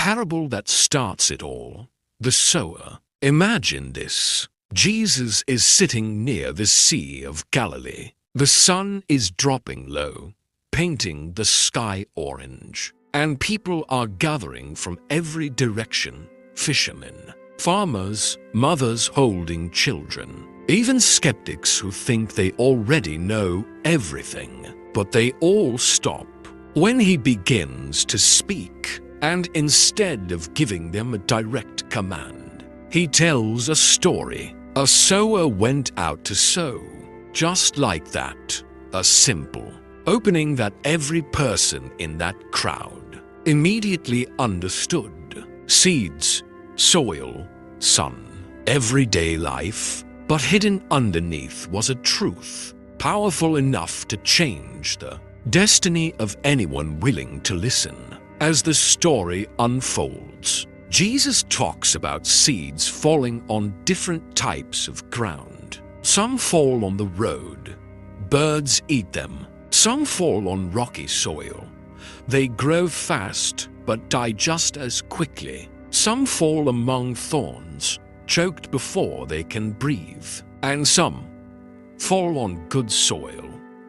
parable that starts it all, the sower. Imagine this. Jesus is sitting near the Sea of Galilee. The sun is dropping low, painting the sky orange, and people are gathering from every direction. Fishermen, farmers, mothers holding children, even skeptics who think they already know everything. But they all stop when he begins to speak, and instead of giving them a direct command, he tells a story. A sower went out to sow. Just like that, a simple opening that every person in that crowd immediately understood. Seeds, soil, sun, everyday life, but hidden underneath was a truth powerful enough to change the destiny of anyone willing to listen. As the story unfolds, Jesus talks about seeds falling on different types of ground. Some fall on the road. Birds eat them. Some fall on rocky soil. They grow fast but die just as quickly. Some fall among thorns, choked before they can breathe. And some fall on good soil,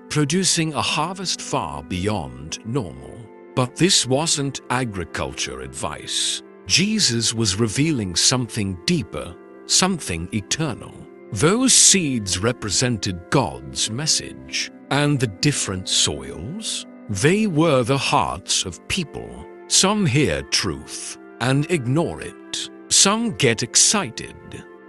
producing a harvest far beyond normal. But this wasn't agriculture advice. Jesus was revealing something deeper, something eternal. Those seeds represented God's message, and the different soils, they were the hearts of people. Some hear truth and ignore it. Some get excited,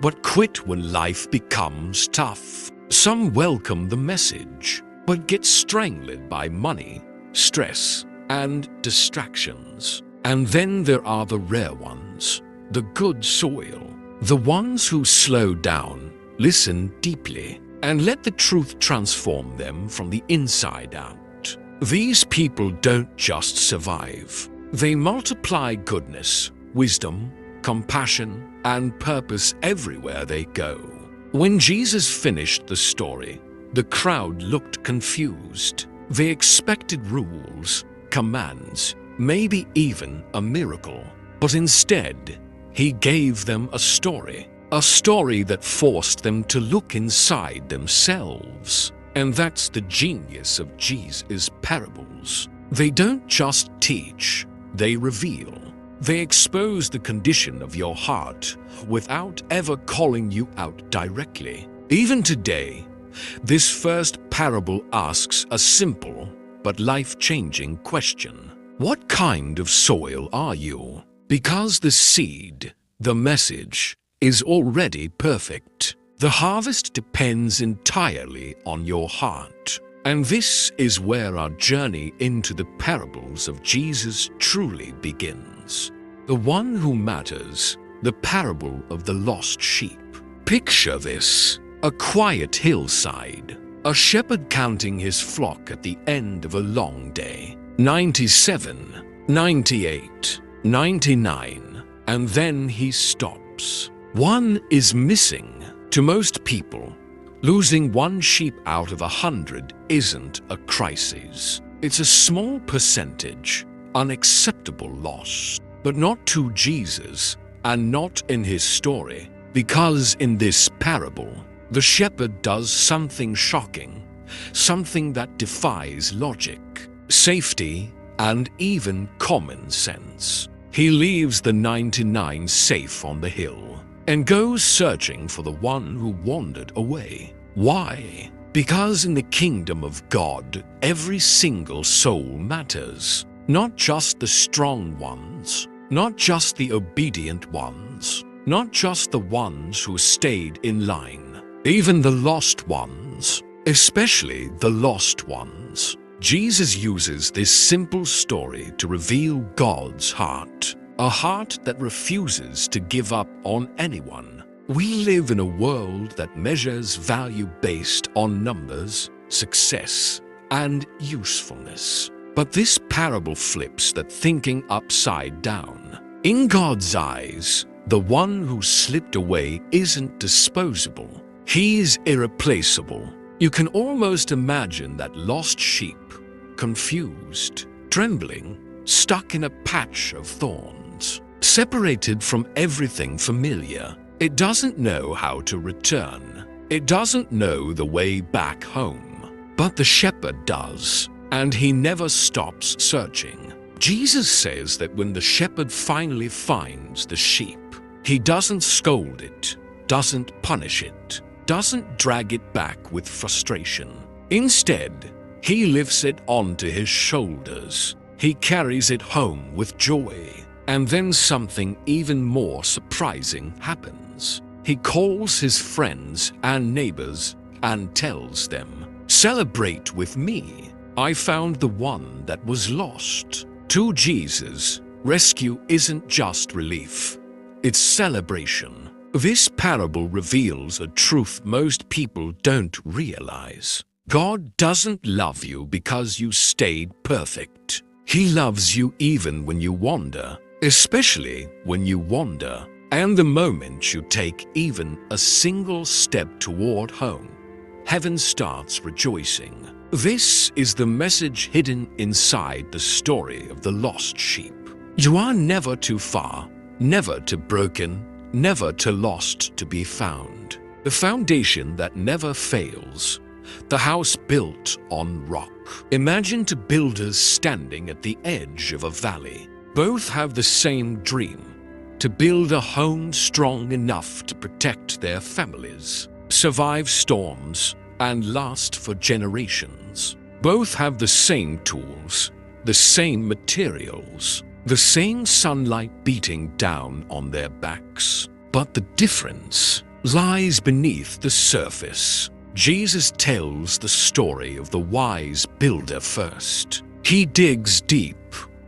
but quit when life becomes tough. Some welcome the message, but get strangled by money, stress, and distractions. And then there are the rare ones, the good soil, the ones who slow down, listen deeply, and let the truth transform them from the inside out. These people don't just survive. They multiply goodness, wisdom, compassion, and purpose everywhere they go. When Jesus finished the story, the crowd looked confused. They expected rules, commands, maybe even a miracle. But instead, he gave them a story that forced them to look inside themselves. And that's the genius of Jesus' parables. They don't just teach, they reveal. They expose the condition of your heart without ever calling you out directly. Even today, this first parable asks a simple but life-changing question. What kind of soil are you? Because the seed, the message, is already perfect. The harvest depends entirely on your heart. And this is where our journey into the parables of Jesus truly begins. The one who matters, the parable of the lost sheep. Picture this, a quiet hillside, a shepherd counting his flock at the end of a long day. 97, 98, 99, and then he stops. One is missing. To most people, losing one sheep out of 100 isn't a crisis. It's a small percentage, unacceptable loss. But not to Jesus, and not in his story, because in this parable, the shepherd does something shocking, something that defies logic, safety, and even common sense. He leaves the 99 safe on the hill and goes searching for the one who wandered away. Why? Because in the kingdom of God, every single soul matters. Not just the strong ones, not just the obedient ones, not just the ones who stayed in line, even the lost ones, especially the lost ones. Jesus uses this simple story to reveal God's heart, a heart that refuses to give up on anyone. We live in a world that measures value based on numbers, success, and usefulness. But this parable flips that thinking upside down. In God's eyes, the one who slipped away isn't disposable. He's irreplaceable. You can almost imagine that lost sheep, confused, trembling, stuck in a patch of thorns. separated from everything familiar. It doesn't know how to return. It doesn't know the way back home. But the shepherd does, and he never stops searching. Jesus says that when the shepherd finally finds the sheep, he doesn't scold it, doesn't punish it, doesn't drag it back with frustration. Instead, he lifts it onto his shoulders. He carries it home with joy. And then something even more surprising happens. He calls his friends and neighbors and tells them, "Celebrate with me. I found the one that was lost." To Jesus, rescue isn't just relief. It's celebration. This parable reveals a truth most people don't realize. God doesn't love you because you stayed perfect. He loves you even when you wander, especially when you wander, and the moment you take even a single step toward home, heaven starts rejoicing. This is the message hidden inside the story of the lost sheep. You are never too far, never too broken, never too lost to be found. The foundation that never fails. The house built on rock. Imagine two builders standing at the edge of a valley. Both have the same dream, to build a home strong enough to protect their families, survive storms, and last for generations. Both have the same tools, the same materials, the same sunlight beating down on their backs. But the difference lies beneath the surface. Jesus tells the story of the wise builder first. He digs deep.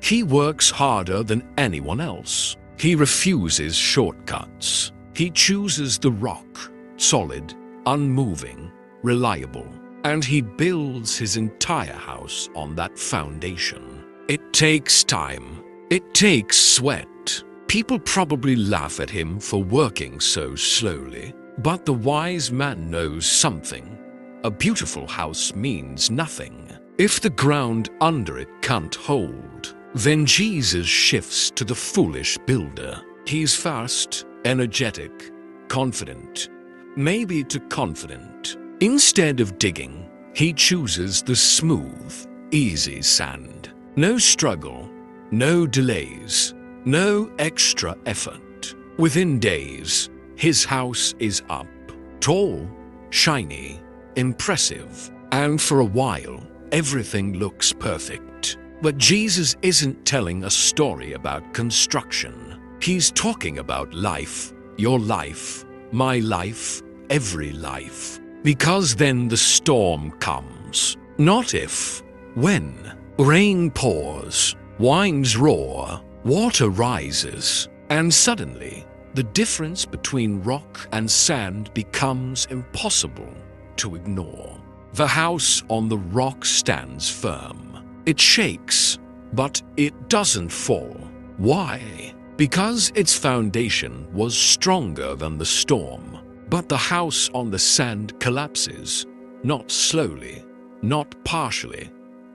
He works harder than anyone else. He refuses shortcuts. He chooses the rock, solid, unmoving, reliable, and he builds his entire house on that foundation. It takes time. It takes sweat. People probably laugh at him for working so slowly. But the wise man knows something. A beautiful house means nothing if the ground under it can't hold. Then Jesus shifts to the foolish builder. He's fast, energetic, confident, maybe too confident. Instead of digging, he chooses the smooth, easy sand. No struggle, no delays, no extra effort. Within days, his house is up, tall, shiny, impressive, and for a while, everything looks perfect. But Jesus isn't telling a story about construction. He's talking about life, your life, my life, every life. Because then the storm comes. Not if, when. Rain pours, winds roar, water rises, and suddenly, the difference between rock and sand becomes impossible to ignore. The house on the rock stands firm. It shakes, but it doesn't fall. Why? Because its foundation was stronger than the storm. But the house on the sand collapses, not slowly, not partially,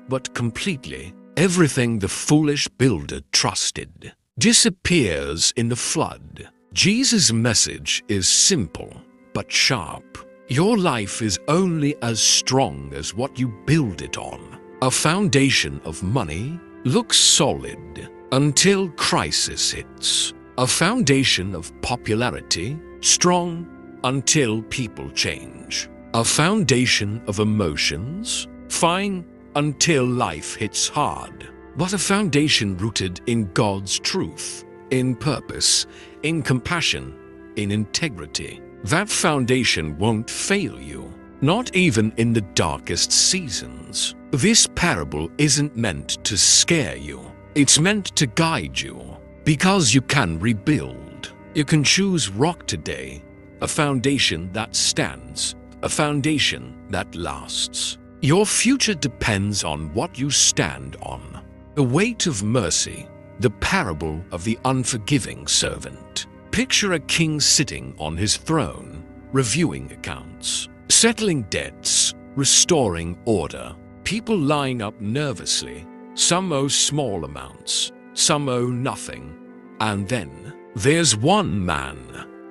but completely. Everything the foolish builder trusted disappears in the flood. Jesus' message is simple but sharp. Your life is only as strong as what you build it on. A foundation of money looks solid until crisis hits. A foundation of popularity, strong until people change. A foundation of emotions, fine until life hits hard. But a foundation rooted in God's truth, in purpose, in compassion, in integrity. That foundation won't fail you, not even in the darkest seasons. This parable isn't meant to scare you. It's meant to guide you, because you can rebuild. You can choose rock today, a foundation that stands, a foundation that lasts. Your future depends on what you stand on. The weight of mercy, the parable of the unforgiving servant. Picture a king sitting on his throne, reviewing accounts, settling debts, restoring order. People line up nervously. Some owe small amounts, some owe nothing, And then there's one man,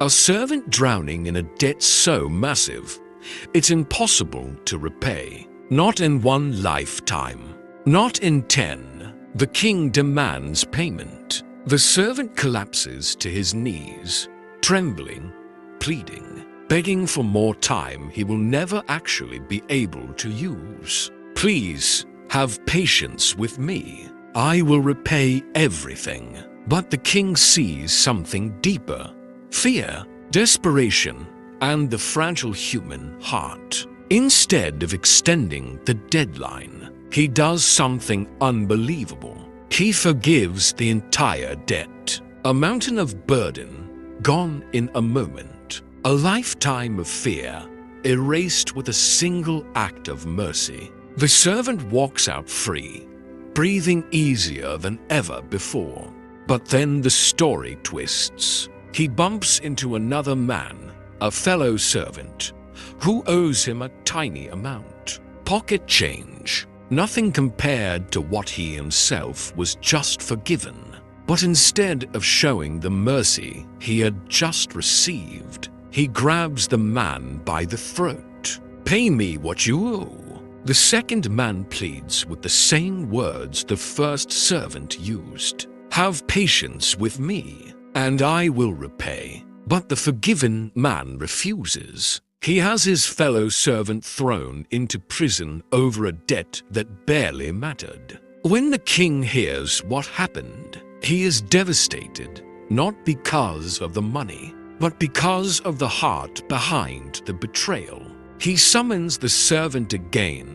a servant drowning in a debt so massive, it's impossible to repay. Not in one lifetime, not in 10. The king demands payment. The servant collapses to his knees, trembling, pleading, begging for more time he will never actually be able to use. Please have patience with me. I will repay everything. But the king sees something deeper: fear, desperation, and the fragile human heart. Instead of extending the deadline, he does something unbelievable. He forgives the entire debt. A mountain of burden gone in a moment. A lifetime of fear erased with a single act of mercy. The servant walks out free, breathing easier than ever before. But then the story twists. He bumps into another man, a fellow servant, who owes him a tiny amount. Pocket change. Nothing compared to what he himself was just forgiven. But instead of showing the mercy he had just received, he grabs the man by the throat. "Pay me what you owe." The second man pleads with the same words the first servant used. "Have patience with me, and I will repay." But the forgiven man refuses. He has his fellow servant thrown into prison over a debt that barely mattered. When the king hears what happened, he is devastated, not because of the money, but because of the heart behind the betrayal. He summons the servant again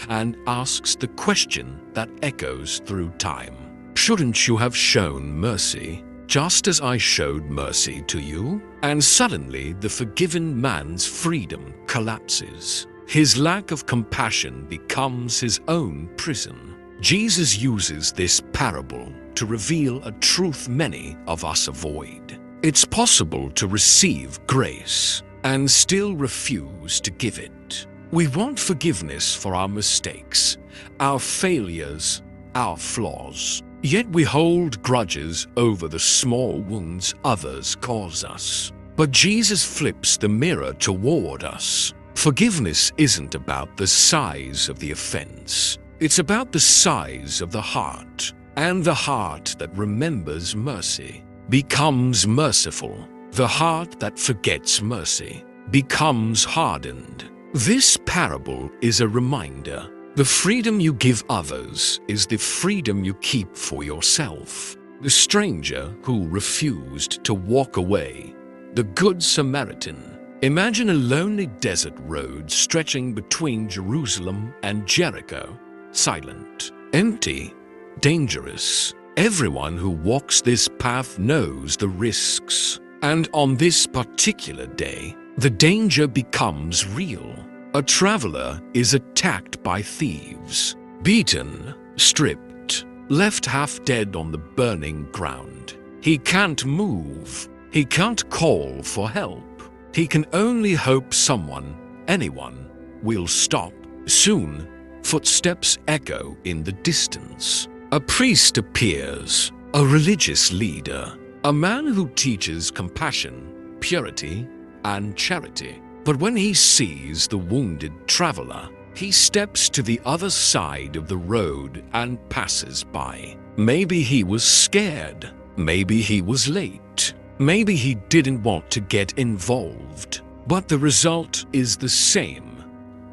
and asks the question that echoes through time. "Shouldn't you have shown mercy, just as I showed mercy to you?" And suddenly the forgiven man's freedom collapses. His lack of compassion becomes his own prison. Jesus uses this parable to reveal a truth many of us avoid. It's possible to receive grace and still refuse to give it. We want forgiveness for our mistakes, our failures, our flaws. Yet we hold grudges over the small wounds others cause us. But Jesus flips the mirror toward us. Forgiveness isn't about the size of the offense. It's about the size of the heart. And the heart that remembers mercy becomes merciful. The heart that forgets mercy becomes hardened. This parable is a reminder. The freedom you give others is the freedom you keep for yourself. The stranger who refused to walk away, the Good Samaritan. Imagine a lonely desert road stretching between Jerusalem and Jericho, silent, empty, dangerous. Everyone who walks this path knows the risks. And on this particular day, the danger becomes real. A traveler is attacked by thieves, beaten, stripped, left half dead on the burning ground. He can't move. He can't call for help. He can only hope someone, anyone, will stop. Soon, footsteps echo in the distance. A priest appears, a religious leader, a man who teaches compassion, purity, and charity. But when he sees the wounded traveler, he steps to the other side of the road and passes by. Maybe he was scared. Maybe he was late. Maybe he didn't want to get involved. But the result is the same.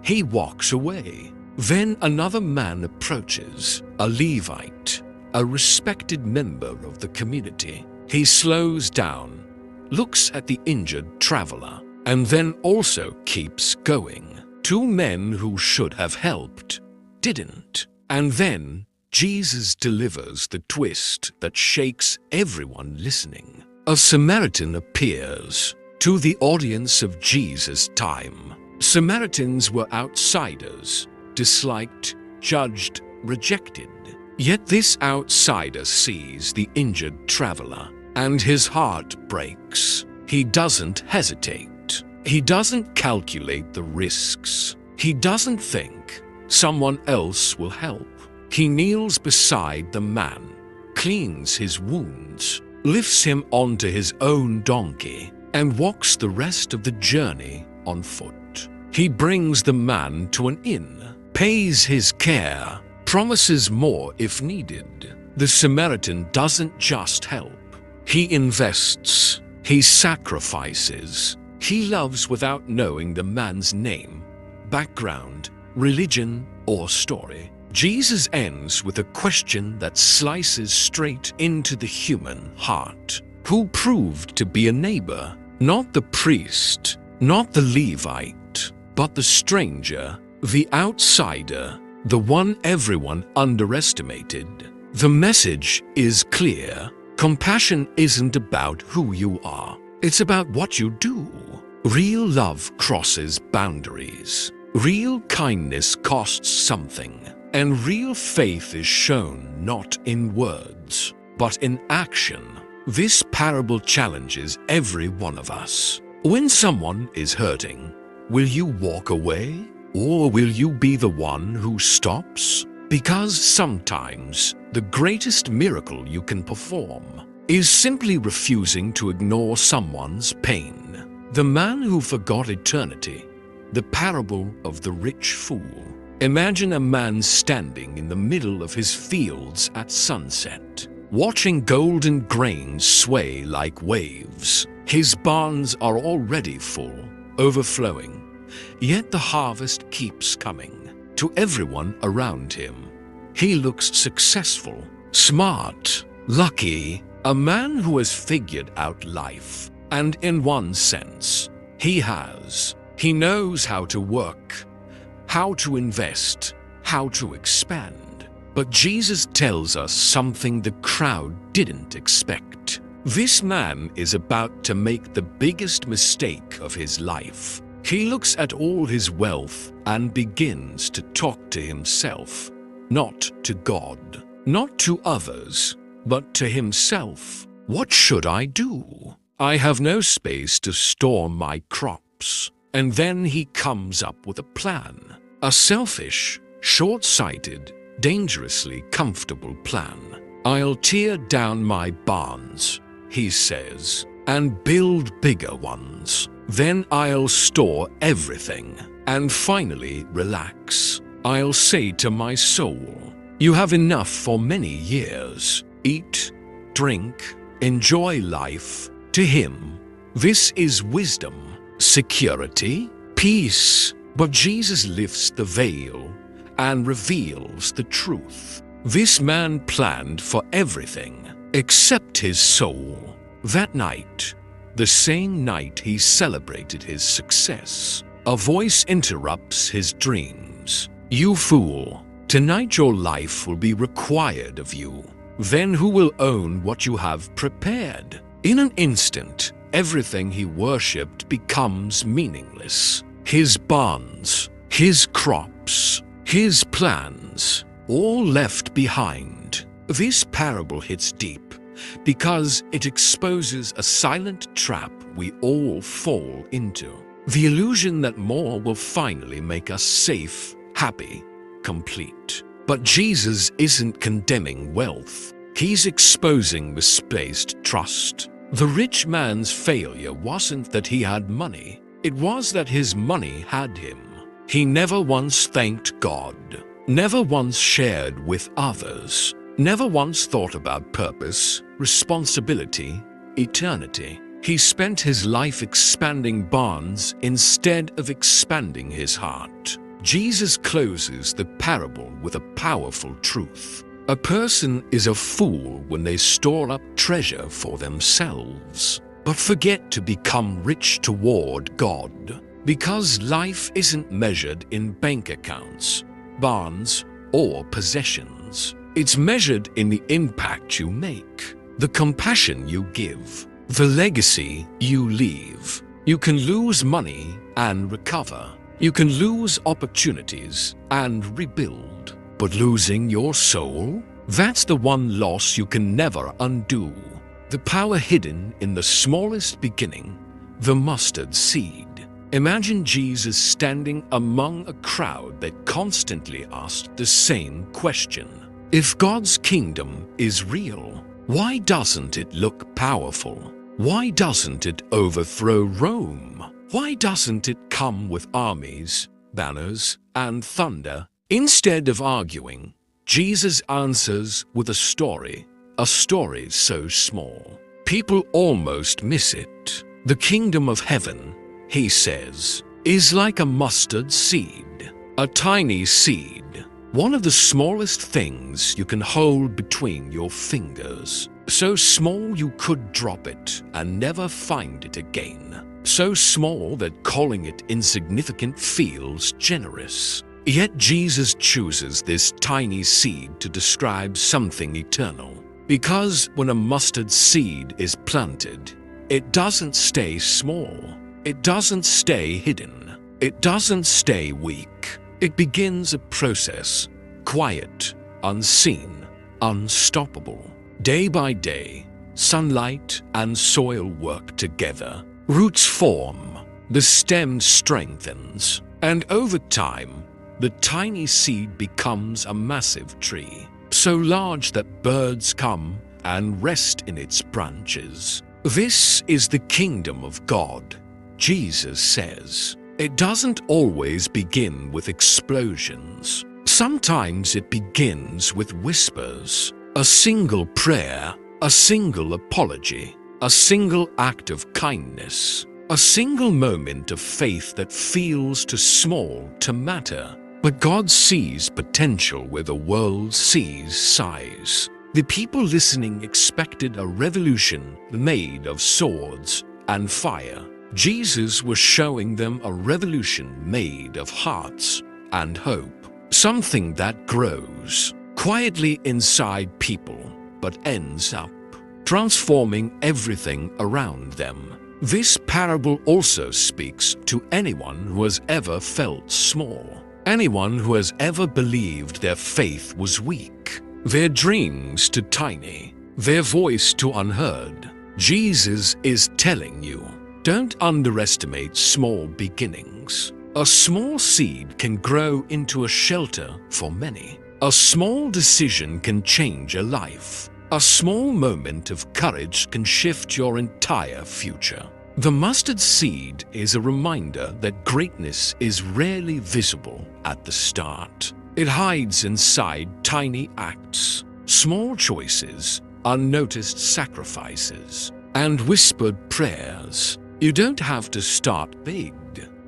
He walks away. Then another man approaches, a Levite, a respected member of the community. He slows down, looks at the injured traveler, and then also keeps going. Two men who should have helped didn't. And then Jesus delivers the twist that shakes everyone listening. A Samaritan appears. To the audience of Jesus' time, Samaritans were outsiders, disliked, judged, rejected. Yet this outsider sees the injured traveler, and his heart breaks. He doesn't hesitate. He doesn't calculate the risks. He doesn't think someone else will help. He kneels beside the man, cleans his wounds, lifts him onto his own donkey, and walks the rest of the journey on foot. He brings the man to an inn, pays his care, promises more if needed. The Samaritan doesn't just help. He invests. He sacrifices. He loves without knowing the man's name, background, religion, or story. Jesus ends with a question that slices straight into the human heart. Who proved to be a neighbor? Not the priest, not the Levite, but the stranger, the outsider, the one everyone underestimated. The message is clear. Compassion isn't about who you are. It's about what you do. Real love crosses boundaries. Real kindness costs something. And real faith is shown not in words, but in action. This parable challenges every one of us. When someone is hurting, will you walk away? Or will you be the one who stops? Because sometimes the greatest miracle you can perform is simply refusing to ignore someone's pain. The man who forgot eternity, the parable of the rich fool. Imagine a man standing in the middle of his fields at sunset, watching golden grain sway like waves. His barns are already full, overflowing, yet the harvest keeps coming. To everyone around him, he looks successful, smart, lucky, a man who has figured out life. And in one sense, he has. He knows how to work, how to invest, how to expand. But Jesus tells us something the crowd didn't expect. This man is about to make the biggest mistake of his life. He looks at all his wealth and begins to talk to himself, not to God, not to others, but to himself. What should I do? I have no space to store my crops. And then he comes up with a plan. A selfish, short-sighted, dangerously comfortable plan. I'll tear down my barns, he says, and build bigger ones. Then I'll store everything, and finally relax. I'll say to my soul, you have enough for many years. Eat, drink, enjoy life. To him, this is wisdom, security, peace. But Jesus lifts the veil and reveals the truth. This man planned for everything except his soul. That night, the same night he celebrated his success, a voice interrupts his dreams. You fool, tonight your life will be required of you. Then who will own what you have prepared? In an instant, everything he worshipped becomes meaningless. His barns, his crops, his plans, all left behind. This parable hits deep because it exposes a silent trap we all fall into. The illusion that more will finally make us safe, happy, complete. But Jesus isn't condemning wealth. He's exposing misplaced trust. The rich man's failure wasn't that he had money. It was that his money had him. He never once thanked God, never once shared with others, never once thought about purpose, responsibility, eternity. He spent his life expanding barns instead of expanding his heart. Jesus closes the parable with a powerful truth. A person is a fool when they store up treasure for themselves, but forget to become rich toward God. Because life isn't measured in bank accounts, barns, or possessions. It's measured in the impact you make, the compassion you give, the legacy you leave. You can lose money and recover. You can lose opportunities and rebuild. But losing your soul? That's the one loss you can never undo. The power hidden in the smallest beginning, the mustard seed. Imagine Jesus standing among a crowd that constantly asked the same question. If God's kingdom is real, Why doesn't it look powerful? Why doesn't it overthrow Rome? Why doesn't it come with armies, banners, and thunder? Instead of arguing, Jesus answers with a story so small, people almost miss it. The kingdom of heaven, he says, is like a mustard seed, a tiny seed, one of the smallest things you can hold between your fingers. So small you could drop it and never find it again. So small that calling it insignificant feels generous. Yet Jesus chooses this tiny seed to describe something eternal. Because when a mustard seed is planted, it doesn't stay small. It doesn't stay hidden. It doesn't stay weak. It begins a process, quiet, unseen, unstoppable. Day by day, sunlight and soil work together. Roots form, the stem strengthens, and over time, the tiny seed becomes a massive tree, so large that birds come and rest in its branches. This is the kingdom of God, Jesus says. It doesn't always begin with explosions. Sometimes it begins with whispers. A single prayer, a single apology, a single act of kindness, a single moment of faith that feels too small to matter. But God sees potential where the world sees size. The people listening expected a revolution made of swords and fire. Jesus was showing them a revolution made of hearts and hope, something that grows quietly inside people, but ends up transforming everything around them. This parable also speaks to anyone who has ever felt small, anyone who has ever believed their faith was weak, their dreams too tiny, their voice too unheard. Jesus is telling you, don't underestimate small beginnings. A small seed can grow into a shelter for many. A small decision can change a life. A small moment of courage can shift your entire future. The mustard seed is a reminder that greatness is rarely visible at the start. It hides inside tiny acts, small choices, unnoticed sacrifices, and whispered prayers. You don't have to start big.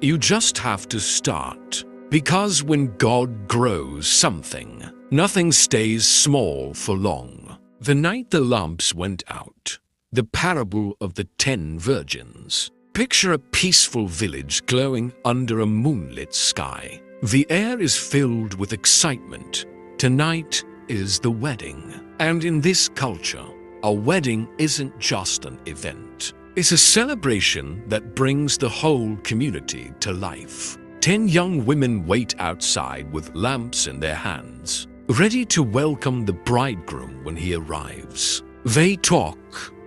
You just have to start. Because when God grows something, nothing stays small for long. The night the lamps went out, the parable of the 10 virgins. Picture a peaceful village glowing under a moonlit sky. The air is filled with excitement. Tonight is the wedding. And in this culture, a wedding isn't just an event. It's a celebration that brings the whole community to life. 10 young women wait outside with lamps in their hands, ready to welcome the bridegroom when he arrives. They talk,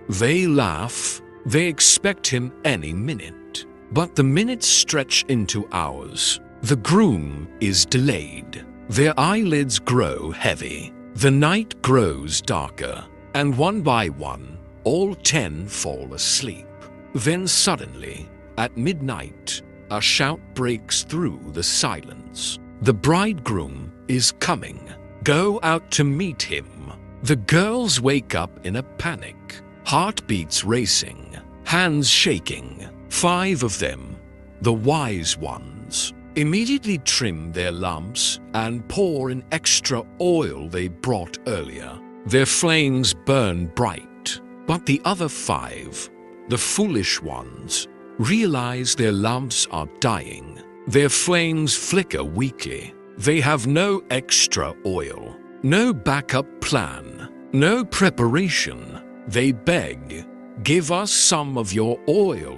they laugh, they expect him any minute. But the minutes stretch into hours. The groom is delayed. Their eyelids grow heavy. The night grows darker, and one by one, all 10 fall asleep. Then suddenly, at midnight, a shout breaks through the silence. The bridegroom is coming. Go out to meet him. The girls wake up in a panic, heartbeats racing, hands shaking. 5 of them, the wise ones, immediately trim their lamps and pour in extra oil they brought earlier. Their flames burn bright, but the other 5, the foolish ones, realize their lamps are dying. Their flames flicker weakly. They have no extra oil, no backup plan, no preparation. They beg, "Give us some of your oil."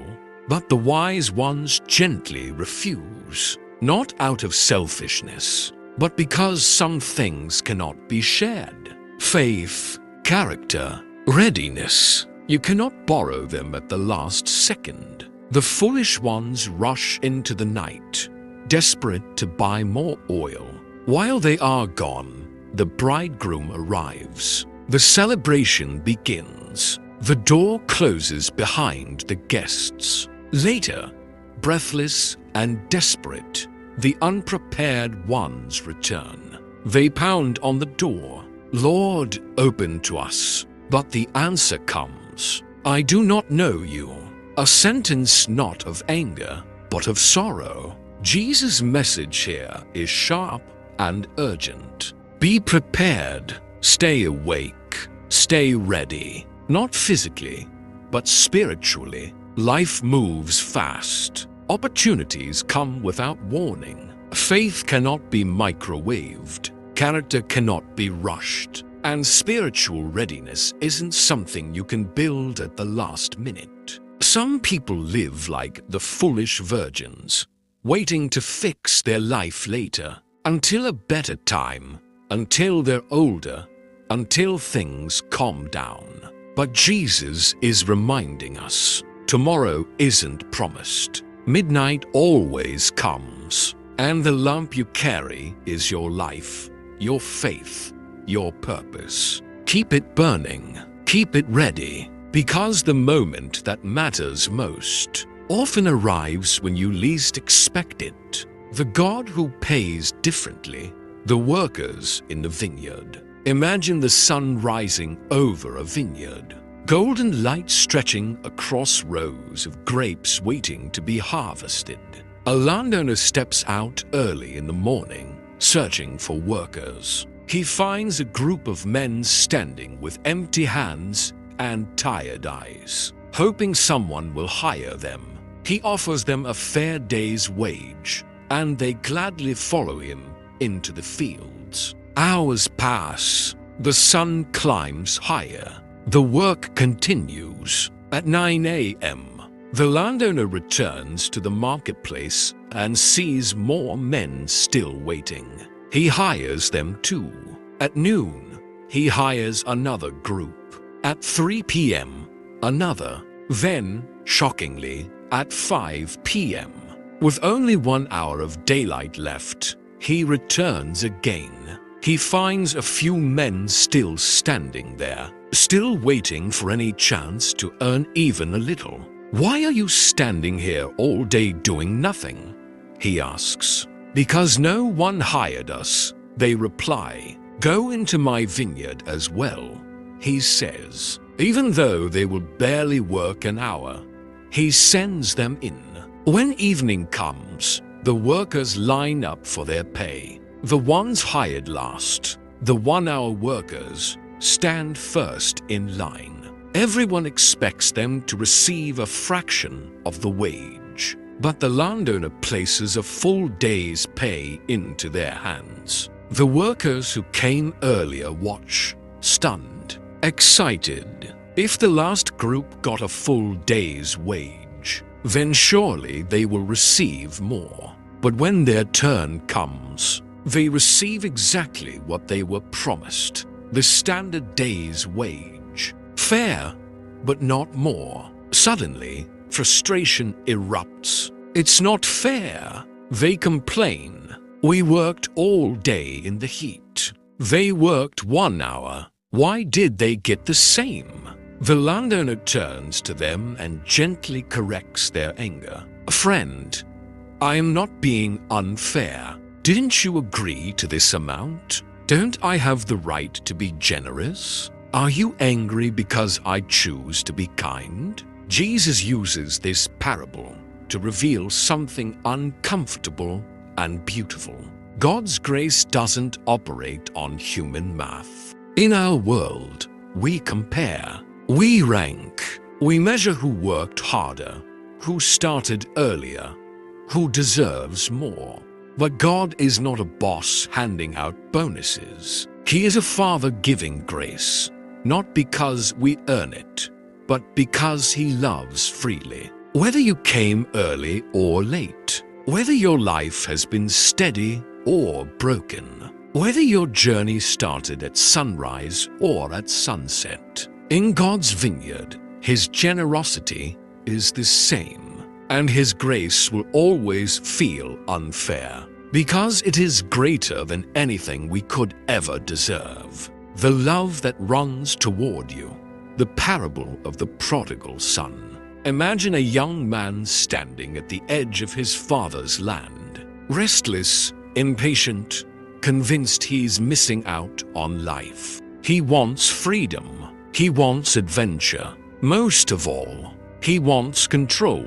But the wise ones gently refuse, not out of selfishness, but because some things cannot be shared. Faith, character, readiness. You cannot borrow them at the last second. The foolish ones rush into the night, desperate to buy more oil. While they are gone, the bridegroom arrives. The celebration begins. The door closes behind the guests. Later, breathless and desperate, the unprepared ones return. They pound on the door. "Lord, open to us." But the answer comes, "I do not know you." A sentence not of anger, but of sorrow. Jesus' message here is sharp and urgent. Be prepared. Stay awake. Stay ready. Not physically, but spiritually. Life moves fast. Opportunities come without warning. Faith cannot be microwaved. Character cannot be rushed. And spiritual readiness isn't something you can build at the last minute. Some people live like the foolish virgins, waiting to fix their life later, until a better time, until they're older, until things calm down. But Jesus is reminding us, tomorrow isn't promised. Midnight always comes, and the lamp you carry is your life, your faith, your purpose. Keep it burning, keep it ready, because the moment that matters most often arrives when you least expect it. The God who pays differently, the workers in the vineyard. Imagine the sun rising over a vineyard, golden light stretching across rows of grapes waiting to be harvested. A landowner steps out early in the morning, searching for workers. He finds a group of men standing with empty hands and tired eyes, hoping someone will hire them. He offers them a fair day's wage, and they gladly follow him into the fields. Hours pass. The sun climbs higher. The work continues. At 9 a.m., the landowner returns to the marketplace and sees more men still waiting. He hires them too. At noon, he hires another group. At 3 p.m., another. Then, shockingly, at 5 p.m., with only 1 hour of daylight left, he returns again. He finds a few men still standing there, still waiting for any chance to earn even a little. "Why are you standing here all day doing nothing?" he asks. "Because no one hired us," they reply. "Go into my vineyard as well," he says. Even though they will barely work an hour, he sends them in. When evening comes, the workers line up for their pay. The ones hired last, the 1-hour workers, stand first in line. Everyone expects them to receive a fraction of the wage, but the landowner places a full day's pay into their hands. The workers who came earlier watch, stunned, excited. If the last group got a full day's wage, then surely they will receive more. But when their turn comes, they receive exactly what they were promised, the standard day's wage. Fair, but not more. Suddenly, frustration erupts. "It's not fair," they complain. "We worked all day in the heat. They worked 1 hour. Why did they get the same?" The landowner turns to them and gently corrects their anger. "Friend, I am not being unfair. Didn't you agree to this amount? Don't I have the right to be generous? Are you angry because I choose to be kind?" Jesus uses this parable to reveal something uncomfortable and beautiful. God's grace doesn't operate on human math. In our world, we compare. We rank. We measure who worked harder, who started earlier, who deserves more. But God is not a boss handing out bonuses. He is a father giving grace, not because we earn it, but because he loves freely. Whether you came early or late, whether your life has been steady or broken, whether your journey started at sunrise or at sunset, in God's vineyard, his generosity is the same, and his grace will always feel unfair, because it is greater than anything we could ever deserve. the love that runs toward you. The parable of the prodigal son. Imagine a young man standing at the edge of his father's land, restless, impatient, convinced he's missing out on life. He wants freedom. He wants adventure. Most of all, he wants control.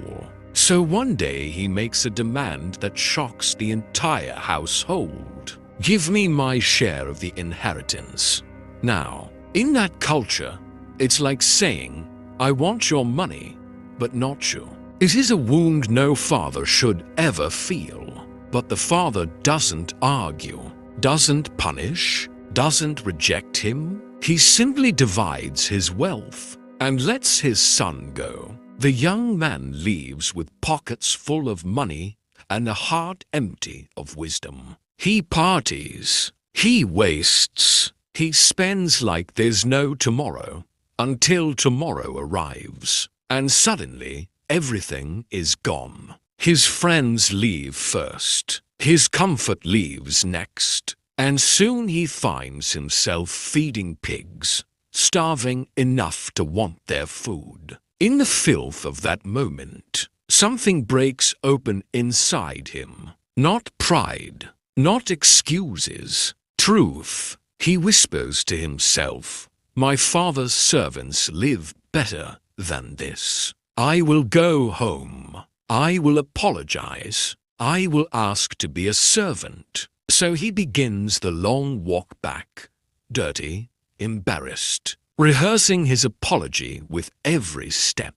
So one day he makes a demand that shocks the entire household. Give me my share of the inheritance. Now, in that culture, it's like saying, I want your money, but not you. It is a wound no father should ever feel. But the father doesn't argue, doesn't punish, doesn't reject him. He simply divides his wealth and lets his son go. The young man leaves with pockets full of money and a heart empty of wisdom. He parties, he wastes, he spends like there's no tomorrow until tomorrow arrives, and suddenly everything is gone. His friends leave first, his comfort leaves next, and soon he finds himself feeding pigs, starving enough to want their food. In the filth of that moment, something breaks open inside him. Not pride, not excuses, truth. He whispers to himself, my father's servants live better than this. I will go home. I will apologize. I will ask to be a servant. So he begins the long walk back, dirty, embarrassed, rehearsing his apology with every step.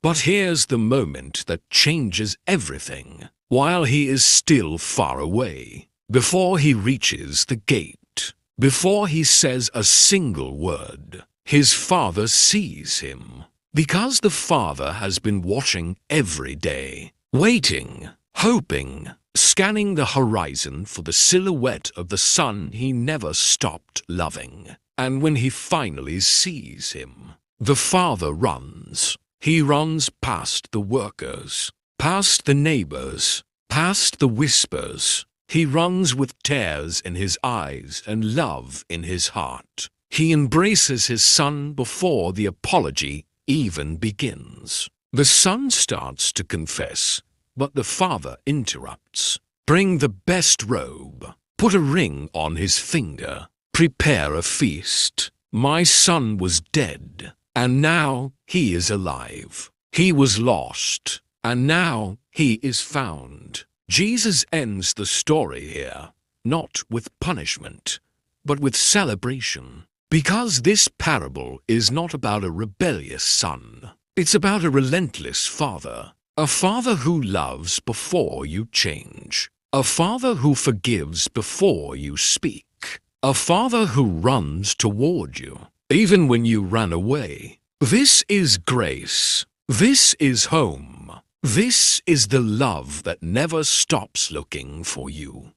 But here's the moment that changes everything. While he is still far away, before he reaches the gate, before he says a single word, his father sees him. Because the father has been watching every day, waiting, hoping, scanning the horizon for the silhouette of the son he never stopped loving. And when he finally sees him, the father runs. He runs past the workers, past the neighbors, past the whispers. He runs with tears in his eyes and love in his heart. He embraces his son before the apology even begins. The son starts to confess, but the father interrupts. Bring the best robe. Put a ring on his finger. Prepare a feast. My son was dead, and now he is alive. He was lost, and now he is found. Jesus ends the story here, not with punishment, but with celebration. Because this parable is not about a rebellious son. It's about a relentless father. A father who loves before you change. A father who forgives before you speak. A father who runs toward you, even when you ran away. This is grace. This is home. This is the love that never stops looking for you.